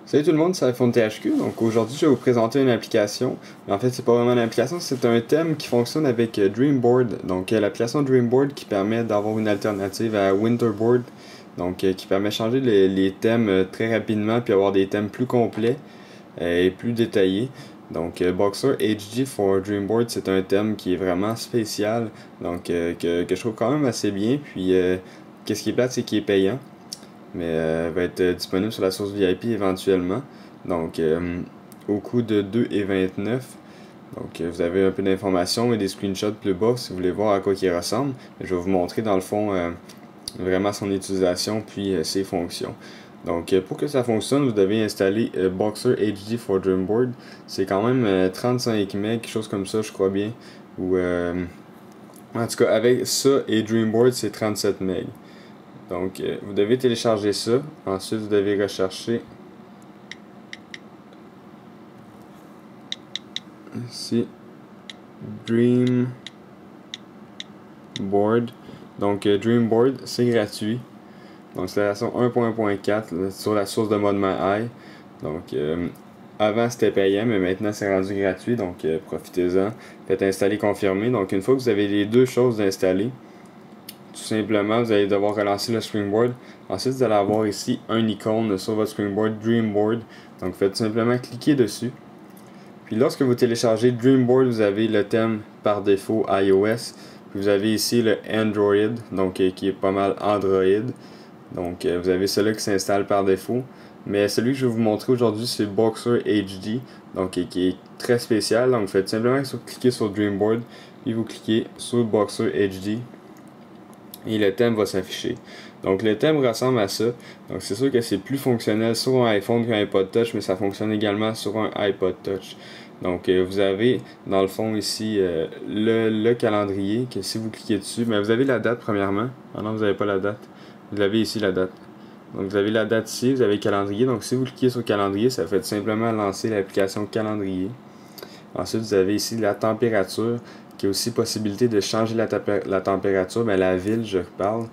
Salut tout le monde, c'est iPhone THQ. Donc aujourd'hui, je vais vous présenter une application. Mais en fait, c'est pas vraiment une application, c'est un thème qui fonctionne avec Dreamboard. Donc l'application Dreamboard qui permet d'avoir une alternative à Winterboard. Donc qui permet de changer les thèmes très rapidement puis avoir des thèmes plus complets et plus détaillés. Donc Boxer HD for Dreamboard, c'est un thème qui est vraiment spécial. Donc que je trouve quand même assez bien. Puis qu'est-ce qui est plate, c'est qu'il est payant mais va être disponible sur la source VIP éventuellement. Donc, au coût de 2,29$. Donc, vous avez un peu d'informations et des screenshots plus bas si vous voulez voir à quoi il ressemble. Je vais vous montrer dans le fond vraiment son utilisation puis ses fonctions. Donc, pour que ça fonctionne, vous devez installer Boxer HD for Dreamboard. C'est quand même 35 MB, quelque chose comme ça, je crois bien. Ou, en tout cas, avec ça et Dreamboard, c'est 37 MB. Donc, vous devez télécharger ça. Ensuite, vous devez rechercher ici Dreamboard. Donc, Dreamboard, c'est gratuit. Donc, c'est la version 1.1.4 sur la source de mode MyEye. Donc, avant c'était payant, mais maintenant c'est rendu gratuit. Donc, profitez-en. Faites installer, confirmer. Donc, une fois que vous avez les deux choses installées, tout simplement, vous allez devoir relancer le Springboard. Ensuite, vous allez avoir ici un icône sur votre Springboard, Dreamboard. Donc, vous faites simplement cliquer dessus. Puis, lorsque vous téléchargez Dreamboard, vous avez le thème par défaut iOS. Puis, vous avez ici le Android, donc qui est pas mal Android. Donc, vous avez celui qui s'installe par défaut. Mais celui que je vais vous montrer aujourd'hui, c'est Boxer HD, donc qui est très spécial. Donc, vous faites simplement cliquer sur Dreamboard, puis vous cliquez sur Boxer HD. Et le thème va s'afficher. Donc le thème ressemble à ça. Donc c'est sûr que c'est plus fonctionnel sur un iPhone qu'un iPod Touch, mais ça fonctionne également sur un iPod Touch. Donc vous avez dans le fond ici le calendrier, que si vous cliquez dessus, vous avez la date premièrement. Ah non, vous n'avez pas la date. Vous avez ici la date. Donc vous avez la date ici, vous avez le calendrier. Donc si vous cliquez sur calendrier, ça fait simplement lancer l'application calendrier. Ensuite, vous avez ici la température, qui a aussi possibilité de changer la température, mais la ville, je parle.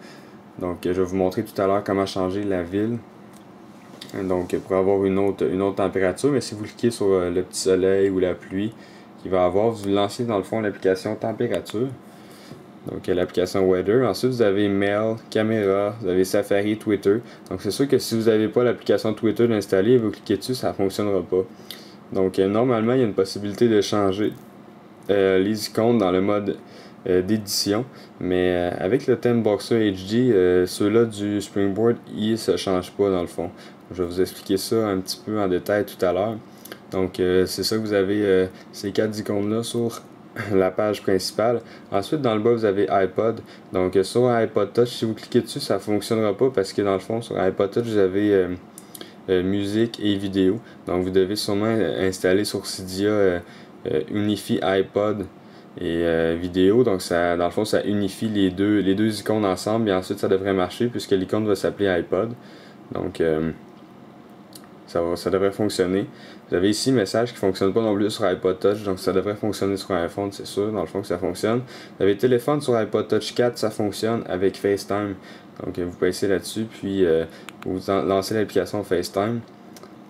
Donc, je vais vous montrer tout à l'heure comment changer la ville. Donc, pour avoir une autre température, mais si vous cliquez sur le petit soleil ou la pluie qu'il va avoir, vous lancez dans le fond l'application température. Donc, l'application Weather. Ensuite, vous avez Mail, Caméra, vous avez Safari, Twitter. Donc, c'est sûr que si vous n'avez pas l'application Twitter installée et vous cliquez dessus, ça ne fonctionnera pas. Donc, normalement, il y a une possibilité de changer les icônes dans le mode d'édition, mais avec le thème Boxer HD, ceux-là du Springboard, ils ne se changent pas dans le fond. Je vais vous expliquer ça un petit peu en détail tout à l'heure. Donc, c'est ça que vous avez ces quatre icônes-là sur la page principale. Ensuite, dans le bas, vous avez iPod. Donc, sur un iPod Touch, si vous cliquez dessus, ça ne fonctionnera pas parce que dans le fond, sur iPod Touch, vous avez musique et vidéo. Donc, vous devez sûrement installer sur Cydia Unify iPod et vidéo. Donc, ça, dans le fond, ça unifie les deux icônes ensemble et ensuite, ça devrait marcher puisque l'icône va s'appeler iPod. Donc, ça devrait fonctionner. Vous avez ici message qui ne fonctionne pas non plus sur iPod Touch, donc ça devrait fonctionner sur un iPhone, c'est sûr, dans le fond que ça fonctionne. Vous avez téléphone sur iPod Touch 4, ça fonctionne avec FaceTime. Donc vous passez là-dessus, puis vous lancez l'application FaceTime.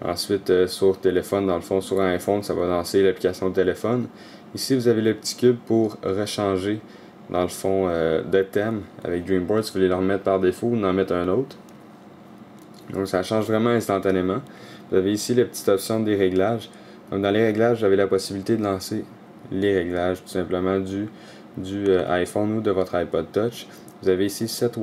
Ensuite, sur téléphone, dans le fond, sur un iPhone, ça va lancer l'application téléphone. Ici, vous avez le petit cube pour rechanger, dans le fond, de thème avec Dreamboard. Si vous voulez le remettre par défaut ou en mettre un autre. Donc ça change vraiment instantanément. Vous avez ici la petite option des réglages. Donc dans les réglages, vous avez la possibilité de lancer les réglages tout simplement du iPhone ou de votre iPod Touch. Vous avez ici Set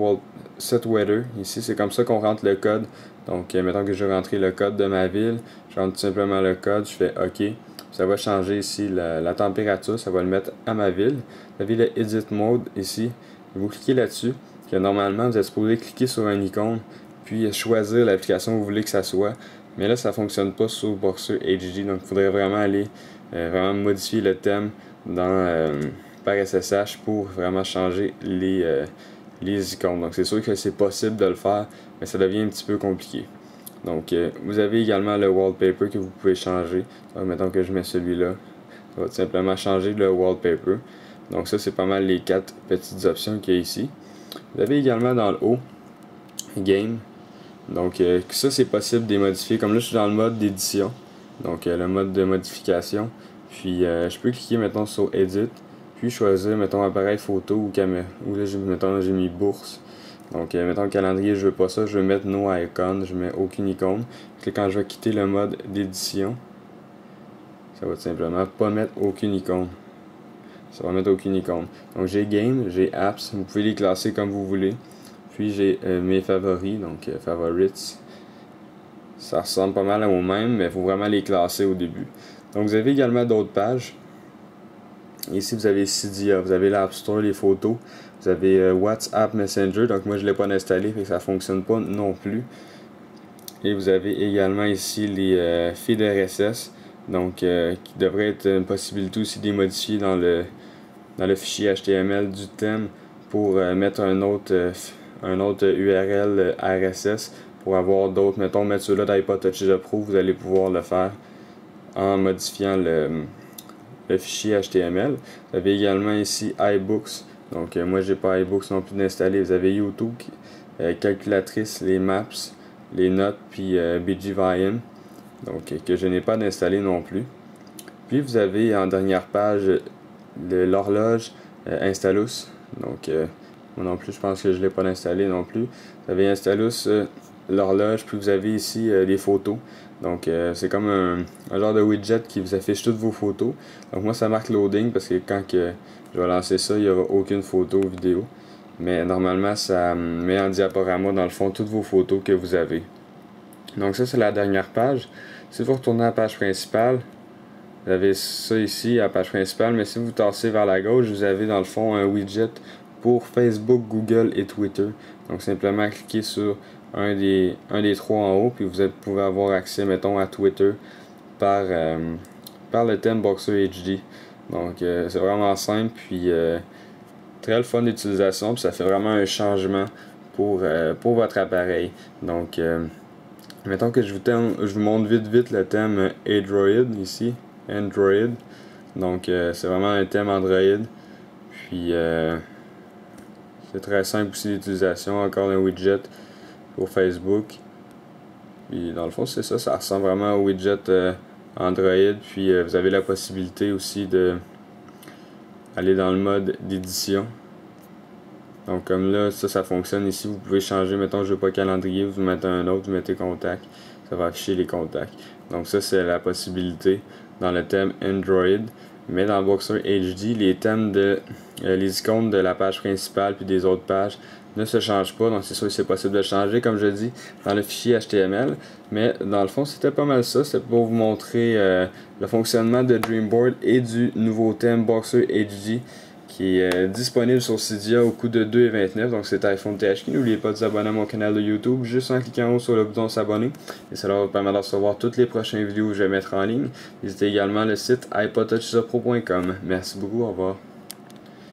Weather. Ici, c'est comme ça qu'on rentre le code. Donc, mettons que je vais rentrer le code de ma ville. Je rentre tout simplement le code, je fais OK. Ça va changer ici la température, ça va le mettre à ma ville. Vous avez le Edit Mode ici. Vous cliquez là-dessus. Normalement, vous êtes supposé cliquer sur un icône puis choisir l'application que vous voulez que ça soit. Mais là, ça ne fonctionne pas sur Boxer HD, donc il faudrait vraiment aller vraiment modifier le thème par SSH pour vraiment changer les icônes. Donc c'est sûr que c'est possible de le faire, mais ça devient un petit peu compliqué. Donc vous avez également le wallpaper que vous pouvez changer. Donc, mettons que je mets celui-là, ça va tout simplement changer le wallpaper. Donc ça, c'est pas mal les quatre petites options qu'il y a ici. Vous avez également dans le haut Game. Donc ça c'est possible de les modifier. Comme là je suis dans le mode d'édition, donc le mode de modification. Puis je peux cliquer maintenant sur Edit, puis choisir mettons appareil photo ou caméra. Ou là mettons j'ai mis bourse. Donc mettons calendrier, je veux pas ça, je vais mettre no icon, je mets aucune icône. Puis quand je vais quitter le mode d'édition, ça va tout simplement pas mettre aucune icône. Ça va mettre aucune icône. Donc j'ai game, j'ai apps, vous pouvez les classer comme vous voulez. Puis j'ai mes favoris, donc favorites. Ça ressemble pas mal au même, mais il faut vraiment les classer au début. Donc vous avez également d'autres pages. Ici vous avez Cydia, vous avez l'App Store, les photos. Vous avez WhatsApp Messenger, donc moi je ne l'ai pas installé, fait que ça ne fonctionne pas non plus. Et vous avez également ici les feeds RSS, donc qui devrait être une possibilité aussi de les modifier dans le fichier HTML du thème pour mettre un autre URL RSS pour avoir d'autres, mettons mettre ceux-là dans iPod Touch Pro, vous allez pouvoir le faire en modifiant le fichier HTML. Vous avez également ici iBooks, donc moi j'ai pas iBooks non plus d'installer. Vous avez YouTube, calculatrice, les maps, les notes, puis BGVIM, donc que je n'ai pas d'installé non plus. Puis vous avez en dernière page l'horloge Installous, donc moi non plus je pense que je ne l'ai pas installé non plus. Vous avez Installous, l'horloge, puis vous avez ici les photos. Donc c'est comme un genre de widget qui vous affiche toutes vos photos. Donc moi ça marque loading parce que quand je vais lancer ça, il n'y aura aucune photo ou vidéo. Mais normalement ça met en diaporama dans le fond toutes vos photos que vous avez. Donc ça c'est la dernière page. Si vous retournez à la page principale, vous avez ça ici à la page principale, mais si vous tassez vers la gauche, vous avez dans le fond un widget pour Facebook, Google et Twitter. Donc simplement cliquez sur un des trois en haut, puis vous pouvez avoir accès, mettons, à Twitter par le thème Boxer HD. Donc c'est vraiment simple, puis très le fun d'utilisation, puis ça fait vraiment un changement pour votre appareil. Donc mettons que je vous montre vite le thème Android ici. Android. Donc c'est vraiment un thème Android. Puis c'est très simple aussi d'utilisation. Encore un widget pour Facebook. Puis dans le fond c'est ça ressemble vraiment au widget Android. Puis vous avez la possibilité aussi de aller dans le mode d'édition. Donc comme là, ça fonctionne ici, vous pouvez changer, mettons je veux pas calendrier, vous mettez un autre, vous mettez contact, ça va afficher les contacts. Donc ça c'est la possibilité dans le thème Android. Mais dans Boxer HD, les thèmes les icônes de la page principale puis des autres pages ne se changent pas, donc c'est sûr que c'est possible de changer comme je dis dans le fichier HTML. Mais dans le fond c'était pas mal ça, c'était pour vous montrer le fonctionnement de Dreamboard et du nouveau thème Boxer HD qui est disponible sur Cydia au coût de 2,29$. Donc c'est iPhone THQ. N'oubliez pas de vous abonner à mon canal de YouTube juste en cliquant en haut sur le bouton s'abonner. Et cela va vous permettre de recevoir toutes les prochaines vidéos que je vais mettre en ligne. Visitez également le site iPodTouchPro.com. Merci beaucoup, au revoir.